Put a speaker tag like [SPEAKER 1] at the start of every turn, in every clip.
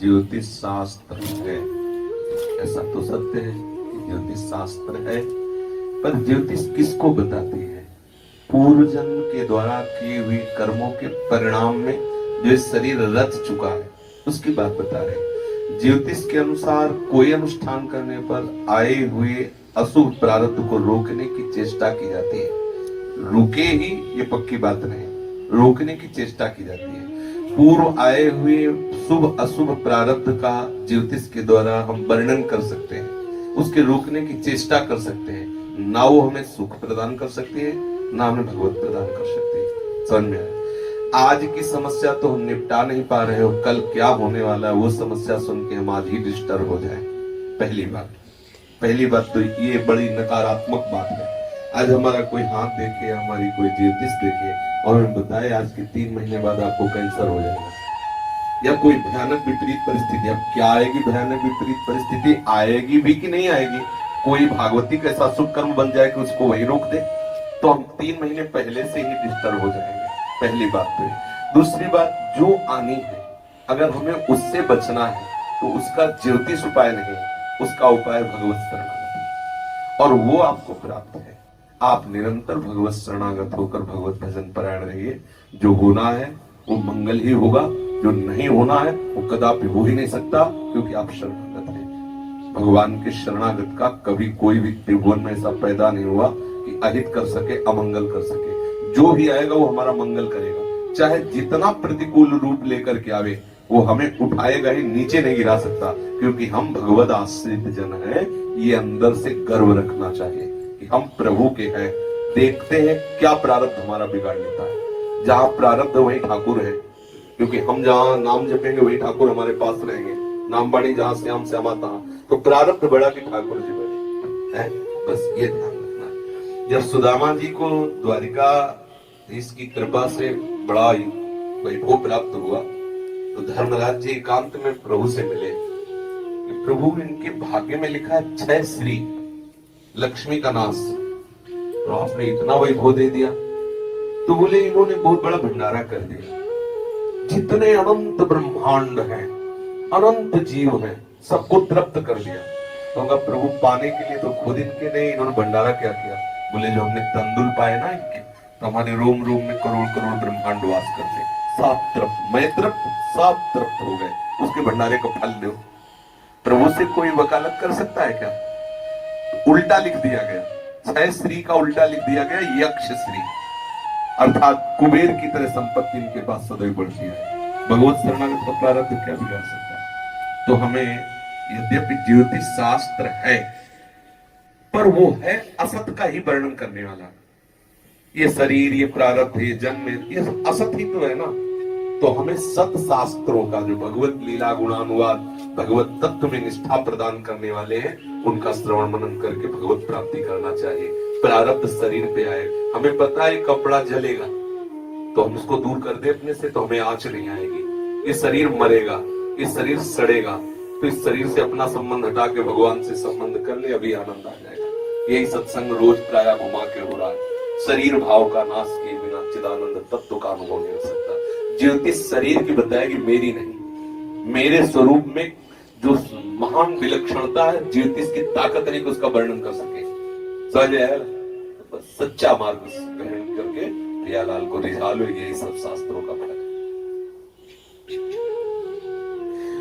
[SPEAKER 1] ज्योतिष शास्त्र है। ऐसा तो सत्य है कि ज्योतिष शास्त्र है, पर ज्योतिष किसको बताती है? पूर्व जन्म के द्वारा किए हुए कर्मों के परिणाम में जो शरीर रच चुका है उसकी बात बता रहे। ज्योतिष के अनुसार कोई अनुष्ठान करने पर आए हुए अशुभ प्रारब्ध को रोकने की चेष्टा की जाती है। रुके ही ये पक्की बात नहीं, रोकने की चेष्टा की जाती है। पूर्व आए हुए शुभ अशुभ प्रारब्ध का ज्योतिष के द्वारा हम वर्णन कर सकते हैं, उसके रोकने की चेष्टा कर सकते हैं। ना वो हमें सुख प्रदान कर सकती है, ना हमें भगवत प्रदान कर सकती है। समझ में आया? आज की समस्या तो हम निपटा नहीं पा रहे हो, कल क्या होने वाला है वो समस्या सुन के हम आज ही डिस्टर्ब हो जाए। पहली बात तो ये बड़ी नकारात्मक बात है। आज हमारा कोई हाथ देखे, हमारी कोई ज्योतिष देखे और हमें बताए आज के 3 महीने बाद आपको कैंसर हो जाएगा, या कोई भयानक विपरीत परिस्थिति। अब क्या आएगी भयानक विपरीत परिस्थिति? आएगी भी कि नहीं आएगी? कोई भागवती कैसा शुभ कर्म बन जाए कि उसको वही रोक दे, तो हम 3 महीने पहले से ही डिस्टर्ब हो जाएंगे। पहली बात तो। दूसरी बात, जो आनी है अगर हमें उससे बचना है तो उसका ज्योतिष उपाय नहीं, उसका उपाय भगवत शरणागति, और वो आपको प्राप्त है। आप निरंतर भगवत शरणागत होकर भगवत भजन परायण रहिए। जो होना है वो मंगल ही होगा, जो नहीं होना है वो कदापि हो ही नहीं सकता, क्योंकि आप शरणागत हैं। भगवान के शरणागत का कभी कोई भी त्रिभुवन में ऐसा पैदा नहीं हुआ कि अहित कर सके, अमंगल कर सके। जो भी आएगा वो हमारा मंगल करेगा, चाहे जितना प्रतिकूल रूप लेकर के आवे, वो हमें उठाएगा ही, नीचे नहीं गिरा सकता, क्योंकि हम भगवत आश्रित जन हैं। ये अंदर से गर्व रखना चाहिए कि हम प्रभु के हैं। देखते हैं क्या प्रारब्ध हमारा बिगाड़ लेता है। जहां प्रारब्ध वही ठाकुर है, क्योंकि हम जहां नाम जपेंगे वही ठाकुर हमारे पास रहेंगे। नाम बाड़ी जहां श्याम श्यामा तहां, तो प्रारब्ध बड़ा कि ठाकुर जी बड़े है। बस ये ध्यान रखना। जब सुदामा जी को द्वारिका इसकी कृपा से बड़ा वैभव प्राप्त हुआ, तो धर्मराज जी एकांत में प्रभु से मिले। प्रभु, इनके भाग्य में लिखा है 6 श्री, लक्ष्मी का नाश, तो आपने इतना वैभव दे दिया। तो बोले इन्होंने बहुत बड़ा भंडारा कर दिया। जितने अनंत ब्रह्मांड हैं, अनंत जीव हैं, सबको तृप्त कर दिया। तो प्रभु पाने के लिए तो खुद इनके नहीं, इन्होंने भंडारा क्या किया? बोले जो हमने तंदुल पाए ना इनके, तो हमारे रोम रोम में करोड़ करोड़ ब्रह्मांड वास करते, सब तृप्त, मैं तृप्त, सब तृप्त हो गए। उसके भंडारे को फल दो। प्रभु से कोई वकालत कर सकता है क्या? उल्टा लिख दिया गया, 6 श्री का उल्टा लिख दिया गया, यक्ष श्री, अर्थात कुबेर की तरह संपत्ति इनके पास सदैव बढ़ती है। भगवत शरणागत का प्रारब्ध क्या बिगाड़ सकता है? तो हमें यद्यपि ज्योतिष शास्त्र है, पर वो है असत का ही वर्णन करने वाला। ये शरीर, ये प्रारब्ध, ये जन्म, ये असत ही तो है ना। तो हमें सत शास्त्रों का, जो भगवत लीला गुणानुवाद, भगवत तत्व में निष्ठा प्रदान करने वाले हैं, उनका श्रवण मनन करके भगवत प्राप्ति करना चाहिए। प्रारब्ध शरीर पे आए, हमें पता है कपड़ा जलेगा, तो हम उसको दूर कर दे अपने से, तो हमें आंच नहीं आएगी। ये शरीर मरेगा, ये शरीर सड़ेगा, तो इस शरीर से अपना संबंध हटा के भगवान से संबंध कर ले, अभी आनंद आ जाएगा। यही सत्संग रोज प्राय घुमा के हो रहा है। शरीर भाव का नाश किए बिना चिदानंद तत्व का अनुभव नहीं हो सकता। ज्योतिष शरीर की बताएगी, मेरी नहीं। मेरे स्वरूप में जो महान विलक्षणता है, ज्योतिष की ताकत नहीं कि उसका वर्णन कर सके। समझ आया? सच्चा मार्ग ग्रहण करके प्रियालाल को रिझा लो, यही सब शास्त्रों का फल है।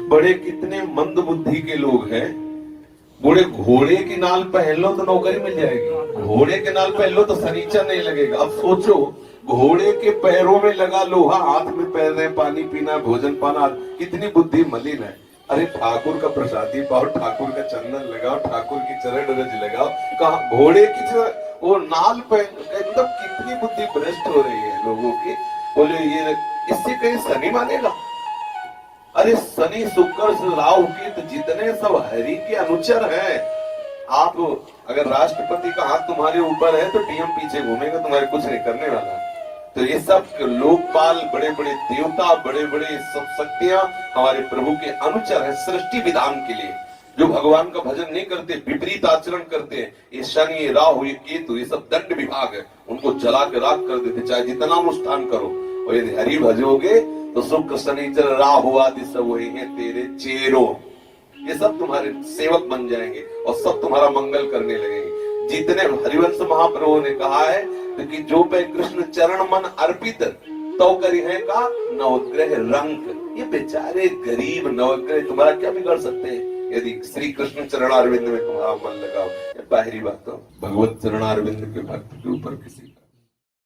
[SPEAKER 1] बड़े कितने मंद बुद्धि के लोग हैं, बूढ़े घोड़े की नाल पहन लो तो नौकरी मिल जाएगी, घोड़े के नाल पहन लो तो सनीचर नहीं लगेगा। अब सोचो, घोड़े के पैरों में लगा लोहा, हाथ में पहने, पानी पीना, भोजन पाना, कितनी बुद्धि मलिन है। अरे ठाकुर का प्रसादी पाओ, ठाकुर का चंदन लगाओ, ठाकुर की चरण रज लगाओ, कहा घोड़े की वो नाल पहन, एकदम कितनी बुद्धि भ्रष्ट हो रही है लोगों की। बोले ये इससे कहीं शनि मानेगा? अरे शनि, शुक्र, राहु की तो जितने सब हरि के अनुचर हैं। आप अगर राष्ट्रपति का हाथ तुम्हारे ऊपर है तो डीएम पीछे घूमेगा, तुम्हारे कुछ नहीं करने वाला। तो ये सब लोकपाल, बड़े बड़े देवता, बड़े बड़े सब शक्तियां हमारे प्रभु के अनुचर है सृष्टि विधान के लिए। जो भगवान का भजन नहीं करते, विपरीत आचरण करते हैं, ये शनि, ये राहु, ये केतु, ये सब दंड विभाग है, उनको जला के राख कर देते, चाहे जितना अनुष्ठान करो। और यदि हरि भजोगे तो शुक्र शनिचर राहु आदि सब वही है तेरे चेरों, ये सब तुम्हारे सेवक बन जाएंगे और सब तुम्हारा मंगल करने लगेंगे। जितने हरिवंश महाप्रभु ने कहा है कि जो पे कृष्ण चरण मन अर्पित तो करी है का नवग्रह रंग। ये बेचारे गरीब नवग्रह तुम्हारा क्या बिगाड़ सकते हैं यदि श्री कृष्ण चरणारविंद में तुम्हारा मन लगाओ। बाहरी बात हो, भगवत चरणारविंद के भक्त के ऊपर किसी का